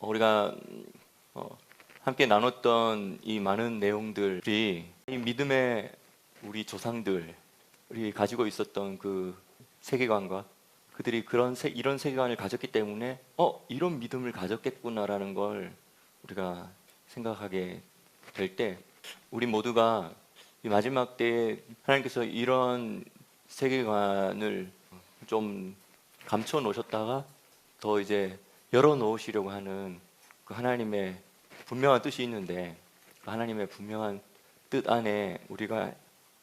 우리가 함께 나눴던 이 많은 내용들이 이 믿음의 우리 조상들이 가지고 있었던 그 세계관과 그들이 이런 세계관을 가졌기 때문에 이런 믿음을 가졌겠구나라는 걸 우리가 생각하게 될 때 우리 모두가 이 마지막 때에 하나님께서 이런 세계관을 좀 감춰 놓으셨다가 더 이제 열어 놓으시려고 하는 그 하나님의 분명한 뜻이 있는데 그 하나님의 분명한 뜻 안에 우리가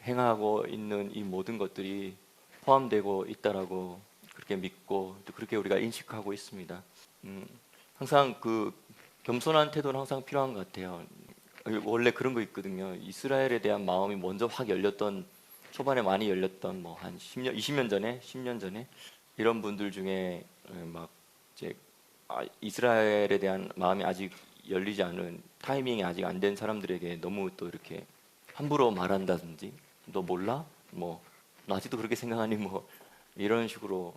행하고 있는 이 모든 것들이 포함되고 있다라고 그렇게 믿고 또 그렇게 우리가 인식하고 있습니다. 항상 그 겸손한 태도는 항상 필요한 것 같아요. 원래 그런 거 있거든요. 이스라엘에 대한 마음이 먼저 확 열렸던 초반에 많이 열렸던 뭐 한 10년, 20년 전에, 10년 전에 이런 분들 중에 막 이제 이스라엘에 대한 마음이 아직 열리지 않은 타이밍이 아직 안 된 사람들에게 너무 또 이렇게 함부로 말한다든지 너 몰라? 뭐 너 아직도 그렇게 생각하니? 뭐 이런 식으로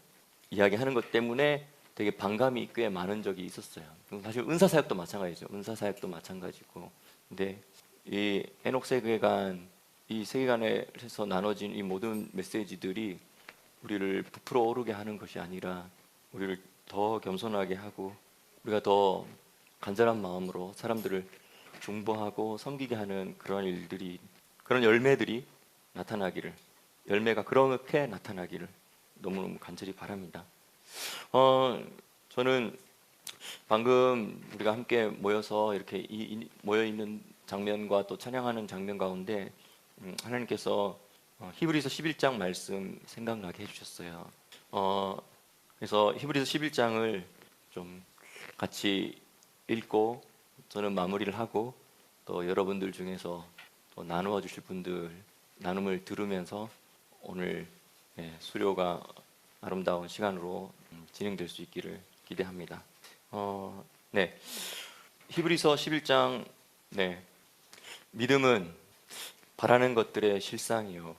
이야기하는 것 때문에 되게 반감이 꽤 많은 적이 있었어요. 사실 은사사역도 마찬가지죠. 은사사역도 마찬가지고. 근데 이 에녹 세계관, 이 세계관에서 나눠진 이 모든 메시지들이 우리를 부풀어 오르게 하는 것이 아니라 우리를 더 겸손하게 하고 우리가 더 간절한 마음으로 사람들을 중보하고 섬기게 하는 그런 일들이, 그런 열매들이 나타나기를, 열매가 그렇게 나타나기를 너무너무 간절히 바랍니다. 저는 방금 우리가 함께 모여서 이렇게 모여 있는 장면과 또 찬양하는 장면 가운데 하나님께서 히브리서 11장 말씀 생각나게 해주셨어요. 그래서 히브리서 11장을 좀 같이 읽고 저는 마무리를 하고 또 여러분들 중에서 또 나누어 주실 분들 나눔을 들으면서 오늘 수료가 아름다운 시간으로 진행될 수 있기를 기대합니다. 네, 히브리서 11장. 네, 믿음은 바라는 것들의 실상이요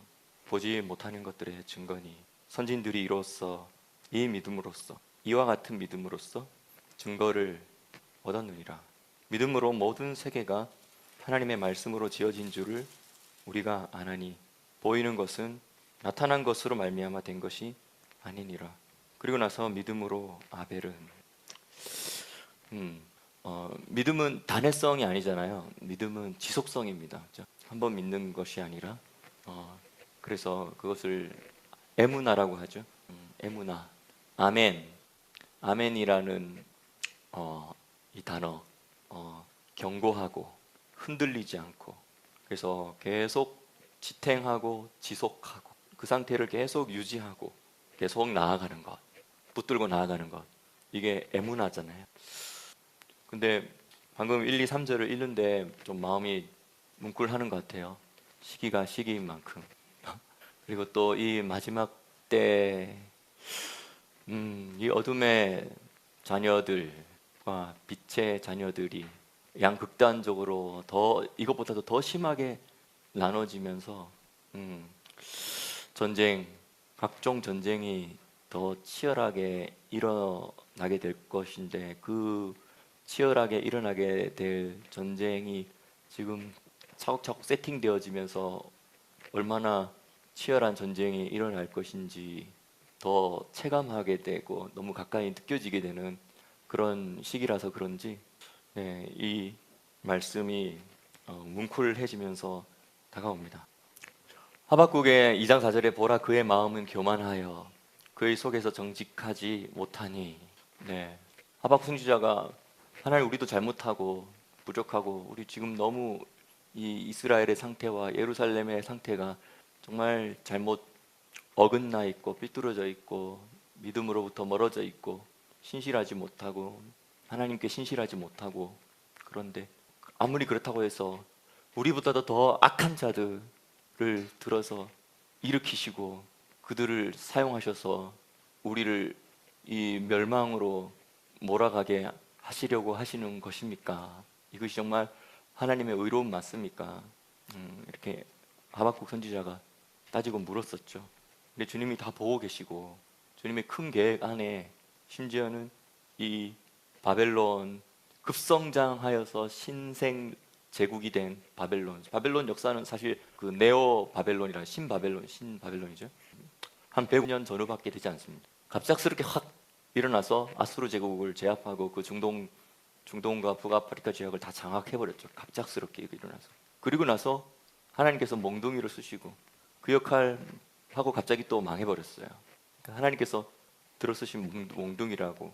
보지 못하는 것들의 증거니 선진들이 이로써 이 믿음으로써 이와 같은 믿음으로써 증거를 얻었느니라. 믿음으로 모든 세계가 하나님의 말씀으로 지어진 줄을 우리가 아나니 보이는 것은 나타난 것으로 말미암아 된 것이 아니니라. 그리고 나서 믿음으로 아벨은 믿음은 단회성이 아니잖아요. 믿음은 지속성입니다. 한번 믿는 것이 아니라 그래서 그것을 에무나라고 하죠. 에무나, 아멘, 아멘이라는 이 단어, 경고하고 흔들리지 않고 그래서 계속 지탱하고 지속하고 그 상태를 계속 유지하고 계속 나아가는 것, 붙들고 나아가는 것, 이게 에무나잖아요. 근데 방금 1, 2, 3절을 읽는데 좀 마음이 뭉클하는 것 같아요. 시기가 시기인 만큼. 그리고 또 이 마지막 때, 이 어둠의 자녀들과 빛의 자녀들이 양극단적으로 더 이것보다도 더 심하게 나눠지면서 전쟁, 각종 전쟁이 더 치열하게 일어나게 될 것인데 그 치열하게 일어나게 될 전쟁이 지금 차곡차곡 세팅되어지면서 얼마나 치열한 전쟁이 일어날 것인지 더 체감하게 되고 너무 가까이 느껴지게 되는 그런 시기라서 그런지 이 말씀이 뭉클해지면서 다가옵니다. 하박국의 2장 4절에 보라 그의 마음은 교만하여 그의 속에서 정직하지 못하니. 하박국 선지자가 하나님 우리도 잘못하고 부족하고 우리 지금 너무 이 이스라엘의 상태와 예루살렘의 상태가 정말 잘못 어긋나 있고 삐뚤어져 있고 믿음으로부터 멀어져 있고 신실하지 못하고 하나님께 신실하지 못하고 그런데 아무리 그렇다고 해서 우리보다도 더 악한 자들을 들어서 일으키시고 그들을 사용하셔서 우리를 이 멸망으로 몰아가게 하시려고 하시는 것입니까? 이것이 정말 하나님의 의로움 맞습니까? 이렇게 하박국 선지자가 따지고 물었었죠. 근데 주님이 다 보고 계시고 주님의 큰 계획 안에 심지어는 이 바벨론 급성장하여서 신생 제국이 된 바벨론. 바벨론 역사는 사실 그 네오 바벨론이라 신바벨론이죠. 한 100년 전후밖에 되지 않습니다. 갑작스럽게 확 일어나서 아수르 제국을 제압하고 그 중동과 북아프리카 지역을 다 장악해 버렸죠. 갑작스럽게 일어나서. 그리고 나서 하나님께서 몽둥이를 쓰시고 그 역할 하고 갑자기 또 망해 버렸어요. 하나님께서 들어쓰신 몽둥이라고.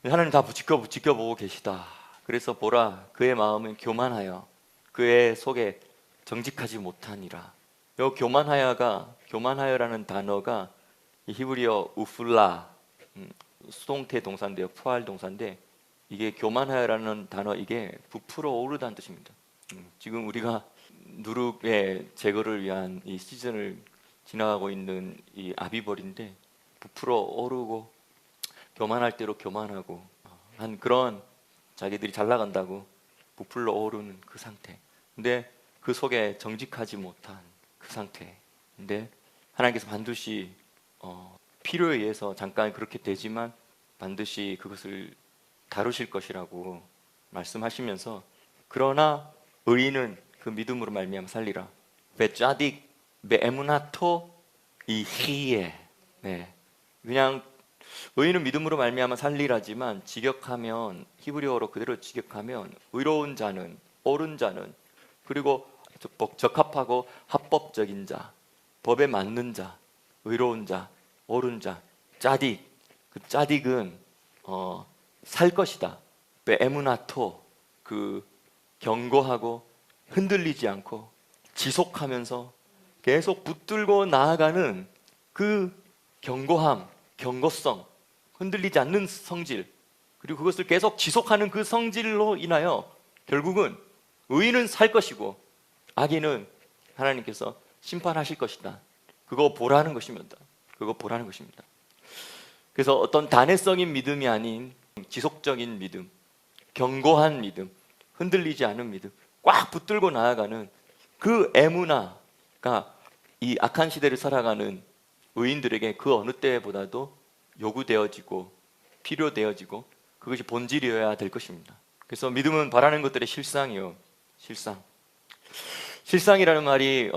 하나님 다 지켜보고 계시다. 그래서 보라, 그의 마음은 교만하여 그의 속에 정직하지 못하니라. 이 교만하여라는 단어가 이 히브리어 우플라, 수동태 동사인데요, 푸알 동사인데, 이게 교만하여라는 단어, 이게 부풀어 오르다는 뜻입니다. 지금 우리가 누룩의 제거를 위한 이 시즌을 지나가고 있는 이 아비벌인데, 부풀어 오르고 교만할 대로 교만하고 한 그런, 자기들이 잘 나간다고 부풀러 오르는 그 상태. 근데 그 속에 정직하지 못한 그 상태. 근데 하나님께서 반드시 필요에 의해서 잠깐 그렇게 되지만 반드시 그것을 다루실 것이라고 말씀하시면서, 그러나 의인은 그 믿음으로 말미암아 살리라. 베짜딕 베에무나토 이히에. 네, 그냥 의인은 믿음으로 말미암아 살리라지만, 직역하면, 히브리어로 그대로 직역하면 의로운 자는, 옳은 자는, 그리고 적합하고 합법적인 자, 법에 맞는 자, 의로운 자, 옳은 자, 짜딕. 그 짜딕은 살 것이다. 베에무나토, 그 견고하고 흔들리지 않고 지속하면서 계속 붙들고 나아가는 그 견고함, 견고성, 흔들리지 않는 성질, 그리고 그것을 계속 지속하는 그 성질로 인하여 결국은 의인은 살 것이고 악인은 하나님께서 심판하실 것이다. 그거 보라는 것입니다. 그거 보라는 것입니다. 그래서 어떤 단회성인 믿음이 아닌 지속적인 믿음, 견고한 믿음, 흔들리지 않은 믿음, 꽉 붙들고 나아가는 그 에무나가 이 악한 시대를 살아가는 의인들에게 그 어느 때보다도 요구되어지고 필요되어지고 그것이 본질이어야 될 것입니다. 그래서 믿음은 바라는 것들의 실상이요. 실상이라는 말이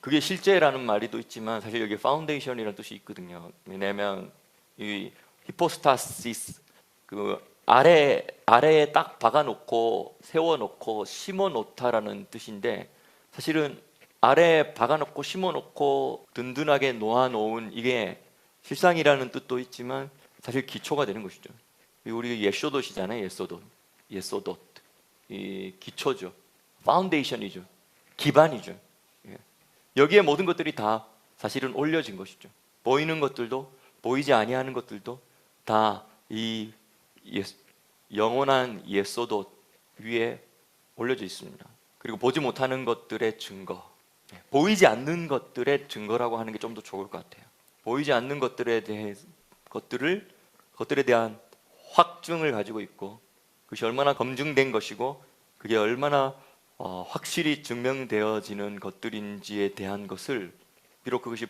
그게 실제라는 말이도 있지만 사실 여기 파운데이션이라는 뜻이 있거든요. 왜냐하면 이 히포스타시스, 그 아래에 딱 박아놓고 세워놓고 심어놓다라는 뜻인데, 사실은 아래에 박아놓고 심어놓고 든든하게 놓아놓은 이게 실상이라는 뜻도 있지만 사실 기초가 되는 것이죠. 우리 예소돛이잖아요. 예소돛. 이 기초죠. 파운데이션이죠. 기반이죠. 여기에 모든 것들이 다 사실은 올려진 것이죠. 보이는 것들도 보이지 아니하는 것들도 다 이 영원한 예소돛 위에 올려져 있습니다. 그리고 보지 못하는 것들의 증거, 보이지 않는 것들의 증거라고 하는 게 좀 더 좋을 것 같아요. 보이지 않는 것들에 대한 확증을 가지고 있고, 그것이 얼마나 검증된 것이고 그게 얼마나 확실히 증명되어지는 것들인지에 대한 것을, 비록 그것이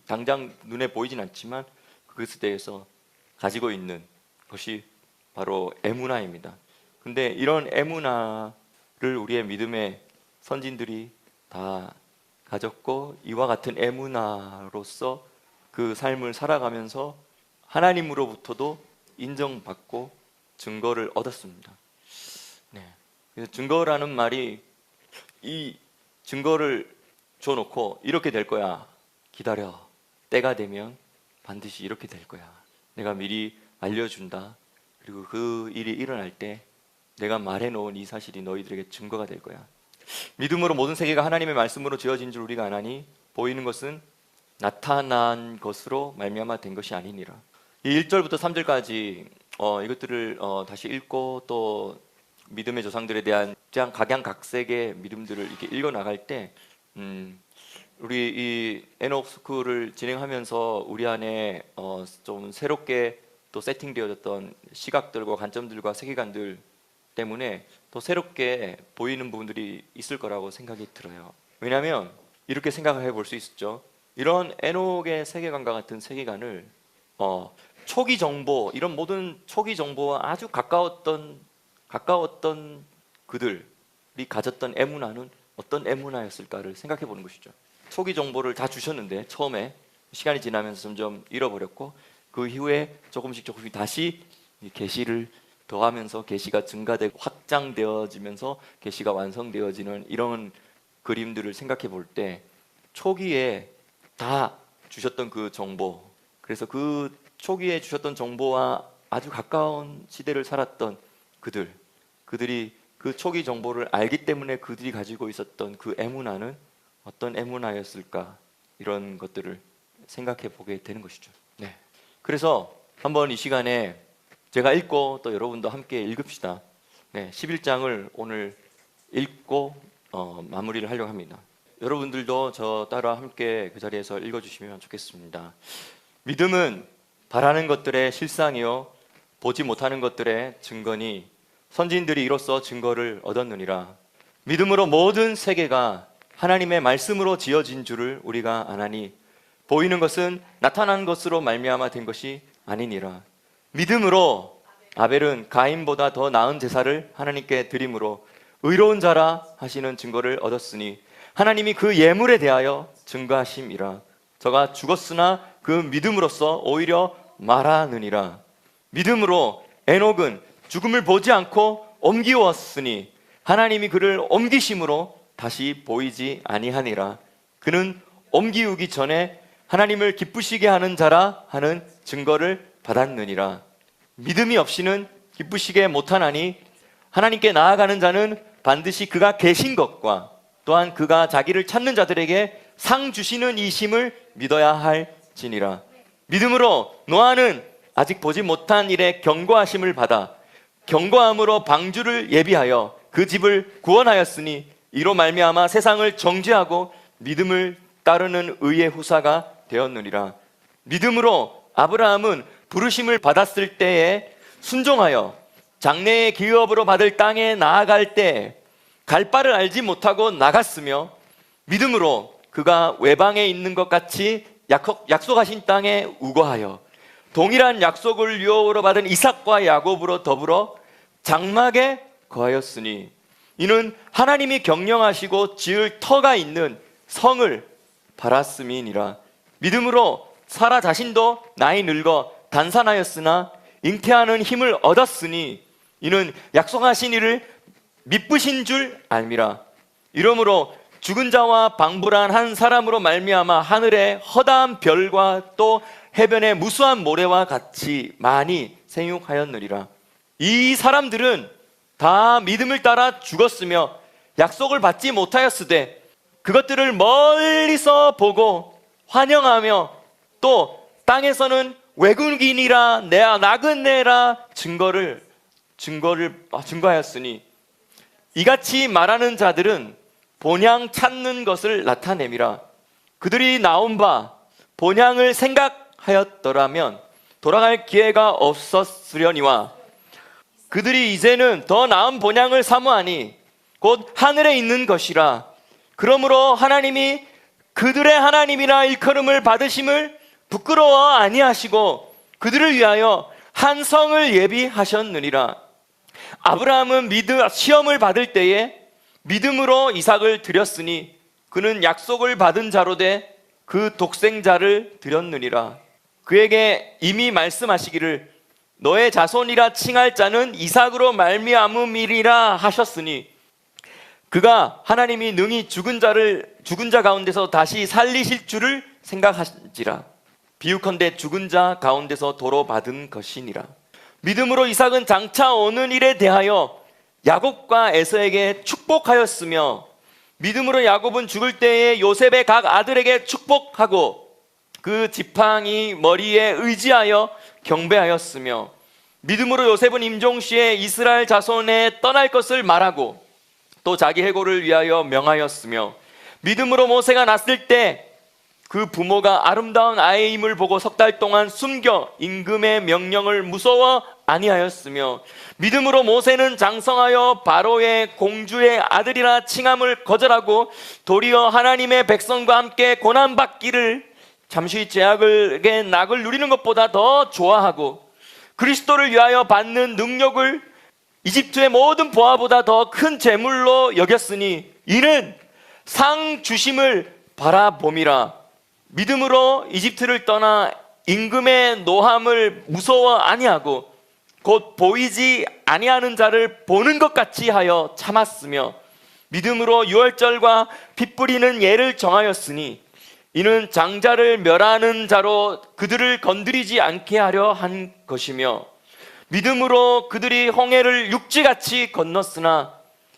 당장 눈에 보이진 않지만 그것에 대해서 가지고 있는 것이 바로 에무나입니다. 근데 이런 에무나를 우리의 믿음의 선진들이 다 가졌고, 이와 같은 에무나로서 그 삶을 살아가면서 하나님으로부터도 인정받고 증거를 얻었습니다. 네. 그래서 증거라는 말이, 이 증거를 줘놓고 이렇게 될 거야, 기다려, 때가 되면 반드시 이렇게 될 거야, 내가 미리 알려준다, 그리고 그 일이 일어날 때 내가 말해놓은 이 사실이 너희들에게 증거가 될 거야. 믿음으로 모든 세계가 하나님의 말씀으로 지어진 줄 우리가 아나니 보이는 것은 나타난 것으로 말미암아 된 것이 아니니라. 이 1절부터 3절까지 이것들을 다시 읽고 또 믿음의 조상들에 대한 각양각색의 믿음들을 이렇게 읽어 나갈 때 우리 이 에녹 스쿨을 진행하면서 우리 안에 좀 새롭게 또 세팅되어졌던 시각들과 관점들과 세계관들 때문에 더 새롭게 보이는 부분들이 있을 거라고 생각이 들어요. 왜냐하면 이렇게 생각을 해볼 수 있었죠. 이런 에녹의 세계관과 같은 세계관을 초기 정보, 이런 모든 초기 정보와 아주 가까웠던 그들이 가졌던 에무나는 어떤 에무나였을까를 생각해 보는 것이죠. 초기 정보를 다 주셨는데 처음에 시간이 지나면서 점점 잃어버렸고, 그 이후에 조금씩 다시 계시를 더하면서 계시가 증가되고 확장되어지면서 계시가 완성되어지는 이런 그림들을 생각해 볼 때, 초기에 다 주셨던 그 정보, 그래서 그 초기에 주셨던 정보와 아주 가까운 시대를 살았던 그들이 그 초기 정보를 알기 때문에 그들이 가지고 있었던 그 에무나는 어떤 에무나였을까, 이런 것들을 생각해 보게 되는 것이죠. 네. 그래서 한번 이 시간에 제가 읽고 또 여러분도 함께 읽읍시다. 네, 11장을 오늘 읽고 마무리를 하려고 합니다. 여러분들도 저 따라 함께 그 자리에서 읽어주시면 좋겠습니다. 믿음은 바라는 것들의 실상이요 보지 못하는 것들의 증거니 선지인들이 이로써 증거를 얻었느니라. 믿음으로 모든 세계가 하나님의 말씀으로 지어진 줄을 우리가 아나니 보이는 것은 나타난 것으로 말미암아 된 것이 아니니라. 믿음으로 아벨은 가인보다 더 나은 제사를 하나님께 드림으로 의로운 자라 하시는 증거를 얻었으니 하나님이 그 예물에 대하여 증거하심이라. 저가 죽었으나 그 믿음으로써 오히려 말하느니라. 믿음으로 에녹은 죽음을 보지 않고 옮기웠으니 하나님이 그를 옮기심으로 다시 보이지 아니하니라. 그는 옮기우기 전에 하나님을 기쁘시게 하는 자라 하는 증거를 받았느니라. 믿음이 없이는 기쁘시게 못하나니 하나님께 나아가는 자는 반드시 그가 계신 것과 또한 그가 자기를 찾는 자들에게 상 주시는 이심을 믿어야 할지니라. 믿음으로 노아는 아직 보지 못한 일에 경고하심을 받아 경고함으로 방주를 예비하여 그 집을 구원하였으니 이로 말미암아 세상을 정죄하고 믿음을 따르는 의의 후사가 되었느니라. 믿음으로 아브라함은 부르심을 받았을 때에 순종하여 장래의 기업으로 받을 땅에 나아갈 때 갈 바를 알지 못하고 나갔으며 믿음으로 그가 외방에 있는 것 같이 약속하신 땅에 우거하여 동일한 약속을 유업으로 받은 이삭과 야곱으로 더불어 장막에 거하였으니 이는 하나님이 경영하시고 지을 터가 있는 성을 바랐음이니라. 믿음으로 사라 자신도 나이 늙어 단산하였으나 잉태하는 힘을 얻었으니 이는 약속하신 이를 미쁘신 줄 알미라. 이러므로 죽은 자와 방불한 한 사람으로 말미암아 하늘의 허다한 별과 또 해변의 무수한 모래와 같이 많이 생육하였느니라. 이 사람들은 다 믿음을 따라 죽었으며 약속을 받지 못하였으되 그것들을 멀리서 보고 환영하며 또 땅에서는 외국인이라 나그네라 증거하였으니 이같이 말하는 자들은 본향 찾는 것을 나타냄이라. 그들이 나온 바 본향을 생각하였더라면 돌아갈 기회가 없었으려니와 그들이 이제는 더 나은 본향을 사모하니 곧 하늘에 있는 것이라. 그러므로 하나님이 그들의 하나님이라 일컬음을 받으심을 부끄러워 아니하시고 그들을 위하여 한 성을 예비하셨느니라. 아브라함은 시험을 받을 때에 믿음으로 이삭을 드렸으니 그는 약속을 받은 자로 돼 그 독생자를 드렸느니라. 그에게 이미 말씀하시기를 너의 자손이라 칭할 자는 이삭으로 말미암음이리라 하셨으니 그가 하나님이 능히 죽은 자 가운데서 다시 살리실 줄을 생각하신지라. 비유컨대 죽은 자 가운데서 도로 받은 것이니라. 믿음으로 이삭은 장차 오는 일에 대하여 야곱과 에서에게 축복하였으며 믿음으로 야곱은 죽을 때에 요셉의 각 아들에게 축복하고 그 지팡이 머리에 의지하여 경배하였으며 믿음으로 요셉은 임종시에 이스라엘 자손에 떠날 것을 말하고 또 자기 해고를 위하여 명하였으며 믿음으로 모세가 났을 때 그 부모가 아름다운 아이임을 보고 석 달 동안 숨겨 임금의 명령을 무서워 아니하였으며 믿음으로 모세는 장성하여 바로의 공주의 아들이라 칭함을 거절하고 도리어 하나님의 백성과 함께 고난받기를 잠시 제약의 낙을 누리는 것보다 더 좋아하고 그리스도를 위하여 받는 능력을 이집트의 모든 보화보다 더 큰 재물로 여겼으니 이는 상 주심을 바라봄이라. 믿음으로 이집트를 떠나 임금의 노함을 무서워 아니하고 곧 보이지 아니하는 자를 보는 것 같이 하여 참았으며 믿음으로 유월절과 피 뿌리는 예를 정하였으니 이는 장자를 멸하는 자로 그들을 건드리지 않게 하려 한 것이며 믿음으로 그들이 홍해를 육지같이 건넜으나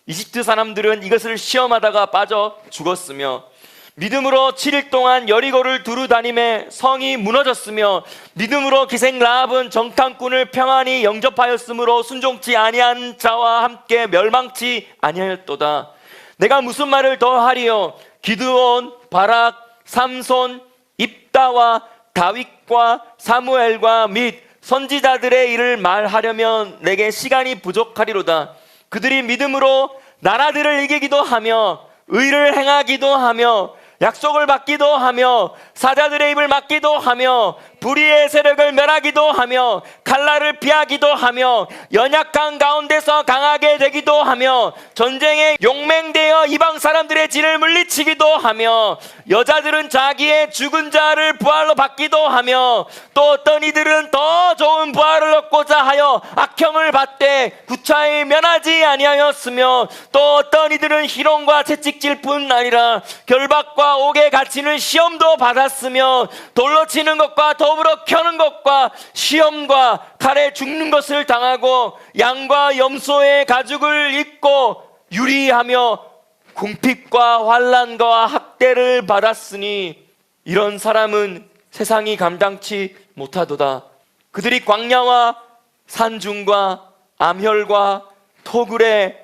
이집트 사람들은 이것을 시험하다가 빠져 죽었으며 믿음으로 7일 동안 여리고를 두루 다니며 성이 무너졌으며 믿음으로 기생 라합은 정탐꾼을 평안히 영접하였으므로 순종치 아니한 자와 함께 멸망치 아니하였도다. 내가 무슨 말을 더 하리요? 기드온, 바락, 삼손, 입다와 다윗과 사무엘과 및 선지자들의 일을 말하려면 내게 시간이 부족하리로다. 그들이 믿음으로 나라들을 이기기도 하며 의를 행하기도 하며 약속을 받기도 하며 사자들의 입을 막기도 하며 불의의 세력을 멸하기도 하며 칼날을 피하기도 하며 연약한 가운데서 강하게 되기도 하며 전쟁에 용맹되어 이방 사람들의 진을 물리치기도 하며 여자들은 자기의 죽은 자를 부활로 받기도 하며 또 어떤 이들은 더 좋은 부활을 얻고자 하여 악형을 받되 구차히 면하지 아니하였으며 또 어떤 이들은 희롱과 채찍질 뿐 아니라 결박과 옥에 갇히는 시험도 받았으며 돌로 치는 것과 더불어 켜는 것과 시험과 칼에 죽는 것을 당하고 양과 염소의 가죽을 입고 유리하며 궁핍과 환난과 학대를 받았으니 이런 사람은 세상이 감당치 못하도다. 그들이 광야와 산중과 암혈과 토굴에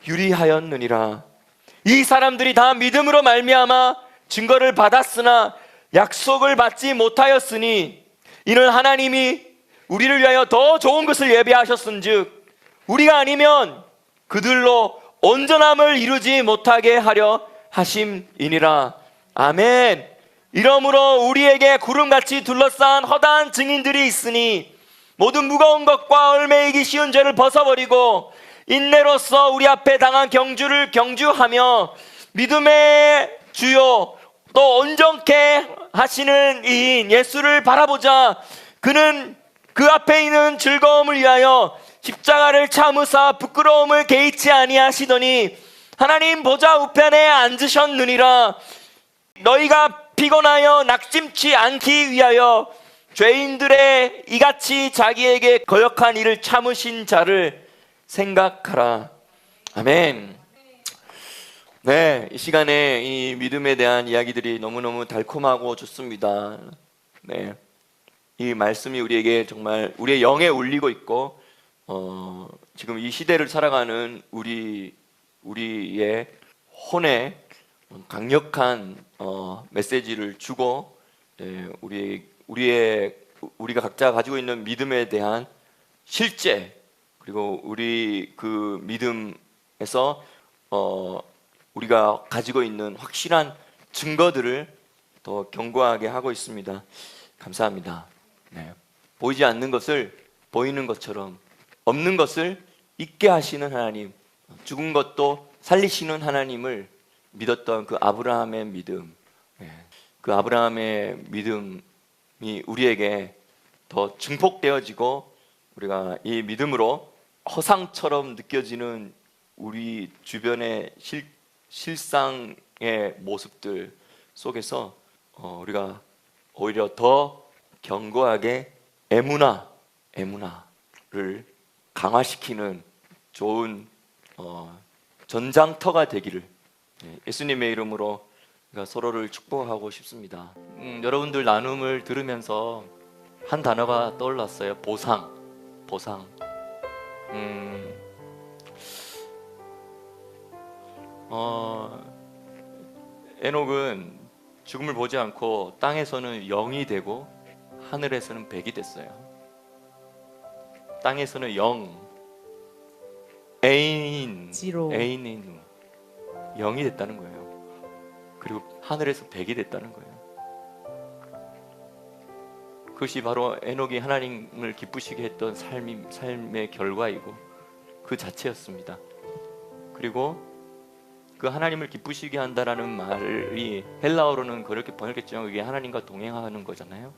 유리하였느니라. 이 사람들이 다 믿음으로 말미암아 증거를 받았으나 약속을 받지 못하였으니 이는 하나님이 우리를 위하여 더 좋은 것을 예비하셨은즉 우리가 아니면 그들로 온전함을 이루지 못하게 하려 하심이니라. 아멘. 이러므로 우리에게 구름같이 둘러싼 허다한 증인들이 있으니 모든 무거운 것과 얽매이기 쉬운 죄를 벗어버리고 인내로써 우리 앞에 당한 경주를 경주하며 믿음의 주요 또 온전케 하시는 이인 예수를 바라보자. 그는 그 앞에 있는 즐거움을 위하여 십자가를 참으사 부끄러움을 개의치 아니하시더니 하나님 보좌 우편에 앉으셨느니라. 너희가 피곤하여 낙심치 않기 위하여 죄인들의 이같이 자기에게 거역한 일을 참으신 자를 생각하라. 아멘. 네, 이 시간에 이 믿음에 대한 이야기들이 너무너무 달콤하고 좋습니다. 네, 이 말씀이 우리에게 정말 우리의 영에 울리고 있고 지금 이 시대를 살아가는 우리의 혼에 강력한 메시지를 주고 우리가 각자 가지고 있는 믿음에 대한 실제 그리고 우리 그 믿음에서 우리가 가지고 있는 확실한 증거들을 더 견고하게 하고 있습니다. 감사합니다. 네. 보이지 않는 것을 보이는 것처럼 없는 것을 있게 하시는 하나님, 죽은 것도 살리시는 하나님을 믿었던 그 아브라함의 믿음, 그 아브라함의 믿음이 우리에게 더 증폭되어지고 우리가 이 믿음으로 허상처럼 느껴지는 우리 주변의 실상의 모습들 속에서 우리가 오히려 더 견고하게 에무나를 강화시키는 좋은 전장터가 되기를 예수님의 이름으로 서로를 축복하고 싶습니다. 여러분들 나눔을 들으면서 한 단어가 떠올랐어요. 보상. 에녹은 죽음을 보지 않고 땅에서는 영이 되고 하늘에서는 백이 됐어요. 땅에서는 영, 애인인 영이 됐다는 거예요. 그리고 하늘에서 백이 됐다는 거예요. 그것이 바로 에녹이 하나님을 기쁘시게 했던 삶의 결과이고 그 자체였습니다. 그리고 그 하나님을 기쁘시게 한다라는 말이 헬라어로는 그렇게 번역했지만 그게 하나님과 동행하는 거잖아요.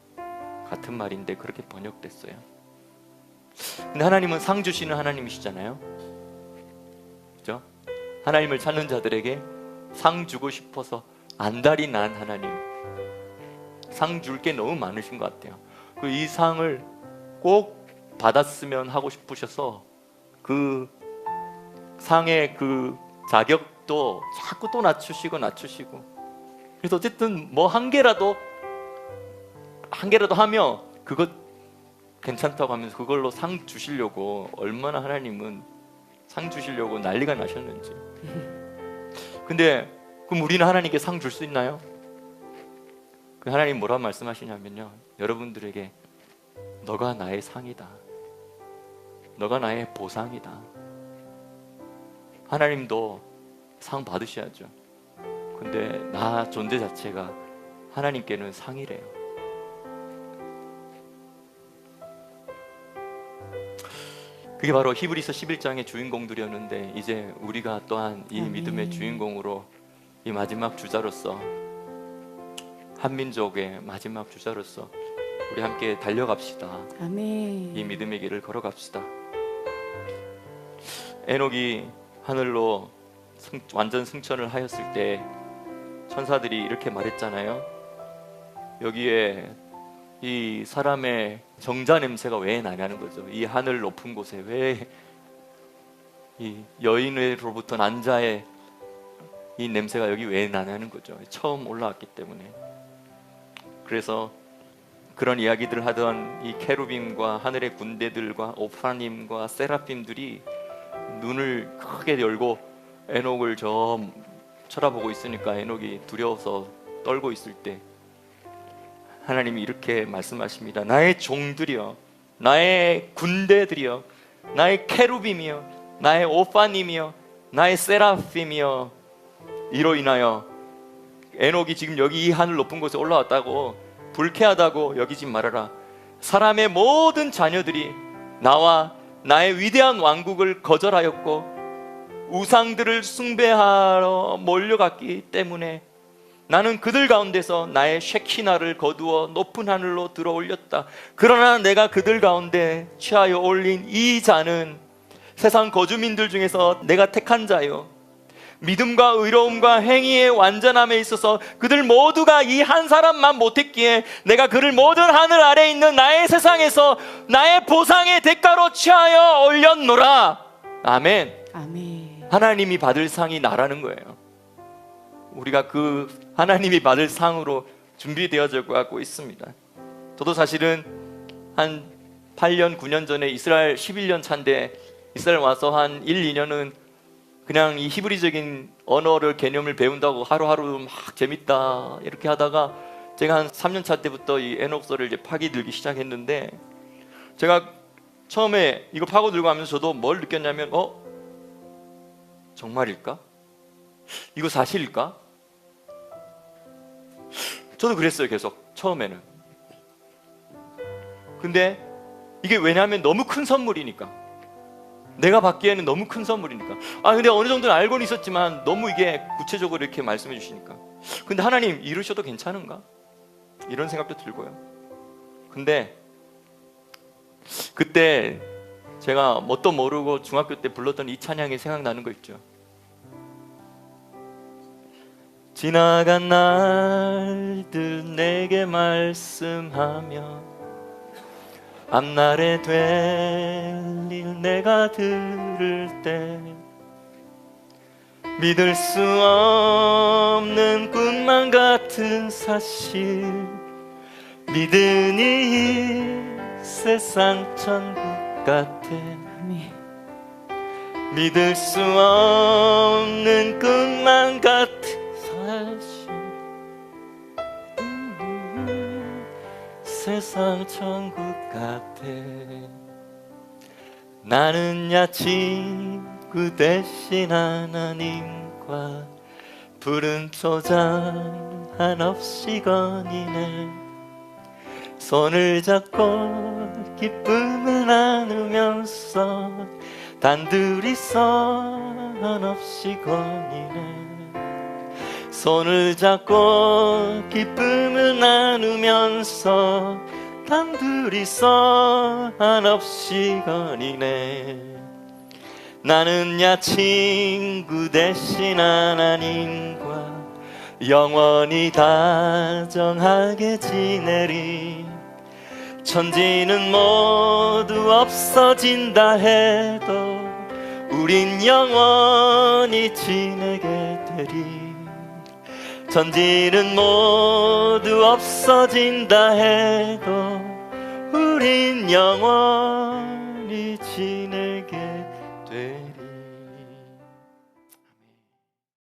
같은 말인데 그렇게 번역됐어요. 근데 하나님은 상 주시는 하나님이시잖아요. 그죠? 하나님을 찾는 자들에게 상 주고 싶어서 안달이 난 하나님, 상 줄 게 너무 많으신 것 같아요. 이 상을 꼭 받았으면 하고 싶으셔서 그 상의 그 자격도 자꾸 또 낮추시고 그래서 어쨌든 뭐 한 개라도 하며 그것 괜찮다고 하면서 그걸로 상 주시려고 얼마나 하나님은 상 주시려고 난리가 나셨는지. 근데 그럼 우리는 하나님께 상 줄 수 있나요? 그 하나님 뭐라고 말씀하시냐면요, 여러분들에게 너가 나의 상이다, 너가 나의 보상이다. 하나님도 상 받으셔야죠. 근데 나 존재 자체가 하나님께는 상이래요. 그게 바로 히브리서 11장의 주인공들이었는데 이제 우리가 또한 이 믿음의 주인공으로 이 마지막 주자로서, 한민족의 마지막 주자로서 우리 함께 달려갑시다. 아멘. 이 믿음의 길을 걸어갑시다. 에녹이 하늘로 완전 승천을 하였을 때 천사들이 이렇게 말했잖아요. 여기에 이 사람의 정자 냄새가 왜 나냐는 거죠. 이 하늘 높은 곳에 왜 이 여인으로부터 난 자의 이 냄새가 여기 왜 나냐는 거죠. 처음 올라왔기 때문에. 그래서 그런 이야기들을 하던 이 케루빔과 하늘의 군대들과 오파님과 세라핌들이 눈을 크게 열고 에녹을 쳐다보고 있으니까 에녹이 두려워서 떨고 있을 때 하나님이 이렇게 말씀하십니다. 나의 종들이여, 나의 군대들이여, 나의 케루빔이여, 나의 오파님이여, 나의 세라핌이여, 이로 인하여 에녹이 지금 여기 이 하늘 높은 곳에 올라왔다고 불쾌하다고 여기지 말아라. 사람의 모든 자녀들이 나와 나의 위대한 왕국을 거절하였고 우상들을 숭배하러 몰려갔기 때문에 나는 그들 가운데서 나의 쉐키나를 거두어 높은 하늘로 들어 올렸다. 그러나 내가 그들 가운데 취하여 올린 이 자는 세상 거주민들 중에서 내가 택한 자요, 믿음과 의로움과 행위의 완전함에 있어서 그들 모두가 이 한 사람만 못했기에 내가 그를 모든 하늘 아래에 있는 나의 세상에서 나의 보상의 대가로 취하여 올렸노라. 아멘. 아멘. 하나님이 받을 상이 나라는 거예요. 우리가 그 하나님이 받을 상으로 준비되어져 가고 있습니다. 저도 사실은 한 8년 9년 전에 이스라엘 11년 차인데 이스라엘 와서 한 1, 2년은 그냥 이 히브리적인 언어를 개념을 배운다고 하루하루 막 재밌다 이렇게 하다가 제가 한 3년 차 때부터 이 에녹서를 이제 파기들기 시작했는데, 제가 처음에 이거 파고들고 하면서 저도 뭘 느꼈냐면 정말일까? 이거 사실일까? 저도 그랬어요. 계속 처음에는. 근데 이게 왜냐하면 너무 큰 선물이니까, 내가 받기에는 너무 큰 선물이니까. 근데 어느 정도는 알고는 있었지만 너무 이게 구체적으로 이렇게 말씀해 주시니까, 근데 하나님 이러셔도 괜찮은가? 이런 생각도 들고요. 근데 그때 제가 뭣도 모르고 중학교 때 불렀던 이 찬양이 생각나는 거 있죠. 지나간 날들 내게 말씀하며 앞날에 될 일 내가 들을 때 믿을 수 없는 꿈만 같은 사실 믿으니 세상 천국 같아. 믿을 수 없는 꿈만 같은 사실 세상 천국 같아. 나는야 친구 대신 하나님과 푸른 초장 한없이 거니네. 손을 잡고 기쁨을 나누면서 단둘이서 한없이 거니네. 손을 잡고 기쁨을 나누면서 단둘이서 한없이 거니네. 나는야 친구 대신 하나님과 영원히 다정하게 지내리. 천지는 모두 없어진다 해도 우린 영원히 지내게 되리. 천지는 모두 없어진다 해도 우린 영원히 지내